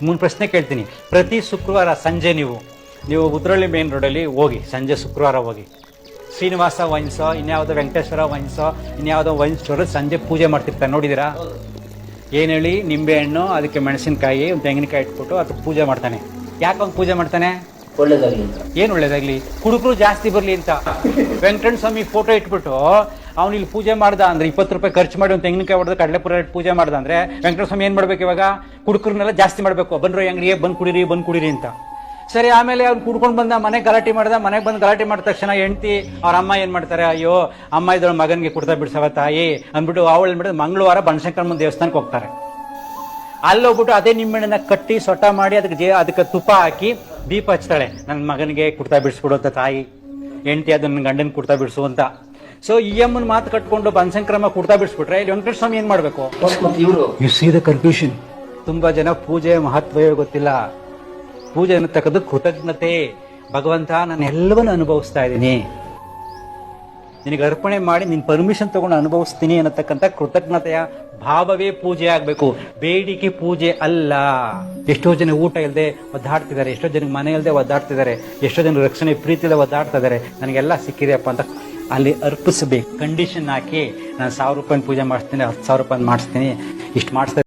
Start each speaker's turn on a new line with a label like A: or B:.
A: ಮುಂದೆ ಪ್ರಶ್ನೆ ಕೇಳ್ತೀನಿ. ಪ್ರತಿ ಶುಕ್ರವಾರ ಸಂಜೆ ನೀವು ಉತ್ರಳ್ಳಿ ಮೇನ್ ರೋಡಲ್ಲಿ ಹೋಗಿ, ಸಂಜೆ ಶುಕ್ರವಾರ ಹೋಗಿ, ಶ್ರೀನಿವಾಸ ವೈನ್ಸೋ ಇನ್ಯಾವುದೋ ವೆಂಕಟೇಶ್ವರ ವೈನ್ಸೋ ಇನ್ಯಾವುದೋ ವೈನ್ ಸ್ಟೋರಲ್ಲಿ ಸಂಜೆ ಪೂಜೆ ಮಾಡ್ತಿರ್ತಾರೆ, ನೋಡಿದ್ದೀರಾ? ಏನು ಹೇಳಿ, ನಿಂಬೆಹಣ್ಣು, ಅದಕ್ಕೆ ಮೆಣಸಿನ್ಕಾಯಿ, ಒಂದು ತೆಂಗಿನಕಾಯಿ ಇಟ್ಬಿಟ್ಟು ಅದಕ್ಕೆ ಪೂಜೆ ಮಾಡ್ತಾನೆ. ಯಾಕೆ ಅವ್ನು ಪೂಜೆ ಮಾಡ್ತಾನೆ?
B: ಒಳ್ಳೇದಾಗಲಿ ಅಂತ.
A: ಏನು ಒಳ್ಳೇದಾಗಲಿ? ಕುಡುಕರು ಜಾಸ್ತಿ ಬರಲಿ ಅಂತ. ವೆಂಕಟೇಶ್ವರ ಸ್ವಾಮಿ ಫೋಟೋ ಇಟ್ಬಿಟ್ಟು ಅವ್ನು ಇಲ್ಲಿ ಪೂಜೆ ಮಾಡ್ದ ಅಂದ್ರೆ 20 ರೂಪಾಯಿ ಖರ್ಚು ಮಾಡಿ ಒಂದು ತೆಂಗಿನಕಾಯಿ ಹೊಡೆದು ಕಡಲೆಪುರ ಇಟ್ಟು ಪೂಜೆ ಮಾಡ್ದ ಅಂದ್ರೆ ವೆಂಕಟೇಶ್ವರ ಸ್ವಾಮಿ ಏನು ಮಾಡ್ಬೇಕು ಇವಾಗ? ಕುಡುಕರನ್ನೆಲ್ಲ ಜಾಸ್ತಿ ಮಾಡಬೇಕು, ಬನ್ರಿ ಅಂಗಡಿಗೆ ಬಂದು ಕುಡೀರಿ ಅಂತ. ಸರಿ, ಆಮೇಲೆ ಅವ್ನು ಕುಡ್ಕೊಂಡು ಬಂದ, ಮನೆಗೆ ಗಲಾಟೆ ಮಾಡ್ದ. ಮನೆಗೆ ಬಂದು ಗಲಾಟೆ ಮಾಡಿದ ತಕ್ಷಣ ಹೆಂಡತಿ ಅವ್ರ ಅಮ್ಮ ಏನು ಮಾಡ್ತಾರೆ? ಅಯ್ಯೋ ಅಮ್ಮ ಇದ್ದಳ ಮಗನಿಗೆ ಕುಡ್ತಾ ಬಿಡ್ಸವ ತಾಯಿ ಅಂದ್ಬಿಟ್ಟು ಅವಳು ಏನ್ಬಿಟ್ಟು ಮಂಗಳವಾರ ಬನಶಂಕರಮ್ಮನ ದೇವಸ್ಥಾನಕ್ಕೆ ಹೋಗ್ತಾರೆ. ಅಲ್ಲಿ ಹೋಗ್ಬಿಟ್ಟು ಅದೇ ನಿಂಬೆಹಣ್ಣನ್ನ ಕಟ್ಟಿ ಸೊಟ್ಟ ಮಾಡಿ ಅದಕ್ಕೆ ತುಪ್ಪ ಹಾಕಿ ದೀಪ ಹಚ್ತಾಳೆ. ನನ್ನ ಮಗನಿಗೆ ಕುಡ್ತಾ ಬಿಡಿಸ್ಬಿಡು ಅಂತ ತಾಯಿ. ಹೆಂಡತಿ ಅದು ನನ್ನ ಗಂಡನ ಕುಡ್ತಾ ಬಿಡಿಸು ಅಂತ. ಸೊ ಈ ಅಮ್ಮನ ಮಾತು ಕಟ್ಕೊಂಡು ಬನಶಂಕರಮ್ಮ ಕುಡ್ತಾ ಬಿಡಿಸ್ಬಿಟ್ರೆ ಇಲ್ಲಿ ವೆಂಕಟೇಶ್ವರ ಸ್ವಾಮಿ ಏನ್ ಮಾಡ್ಬೇಕು? U C the confusion. ತುಂಬಾ ಜನ ಪೂಜೆಯ ಮಹತ್ವವೇ ಗೊತ್ತಿಲ್ಲ. ಪೂಜೆ ಅನ್ನತಕ್ಕದ್ದು ಕೃತಜ್ಞತೆ. ಭಗವಂತ ನಾನು ಎಲ್ಲವನ್ನೂ ಅನುಭವಿಸ್ತಾ ಇದ್ದೀನಿ, ನಿನಗೆ ಅರ್ಪಣೆ ಮಾಡಿ ನಿನ್ ಪರ್ಮಿಷನ್ ತಗೊಂಡು ಅನುಭವಿಸ್ತೀನಿ ಅನ್ನತಕ್ಕಂಥ ಕೃತಜ್ಞತೆಯ ಭಾವವೇ ಪೂಜೆ ಆಗ್ಬೇಕು, ಬೇಡಿಕೆ ಪೂಜೆ ಅಲ್ಲ. ಎಷ್ಟೋ ಜನ ಊಟ ಇಲ್ಲದೆ ಒದ್ದಾಡ್ತಿದ್ದಾರೆ, ಎಷ್ಟೋ ಜನಕ್ಕೆ ಮನೆ ಇಲ್ಲದೆ ಒದ್ದಾಡ್ತಿದ್ದಾರೆ, ಎಷ್ಟೋ ಜನ ರಕ್ಷಣೆ ಪ್ರೀತಿಯಿಂದ ಒದ್ದಾಡ್ತಾ ಇದ್ದಾರೆ. ನನಗೆಲ್ಲ ಸಿಕ್ಕಿದೆಯಪ್ಪ ಅಂತ ಅಲ್ಲಿ ಅರ್ಪಿಸಬೇಕು. ಕಂಡೀಷನ್ ಹಾಕಿ ನಾನು 1000 ರೂಪಾಯಿ ಪೂಜೆ ಮಾಡಿಸ್ತೀನಿ, 10,000 ರೂಪಾಯಿ ಮಾಡಿಸ್ತೀನಿ, ಇಷ್ಟು ಮಾಡಿಸ್ತಾ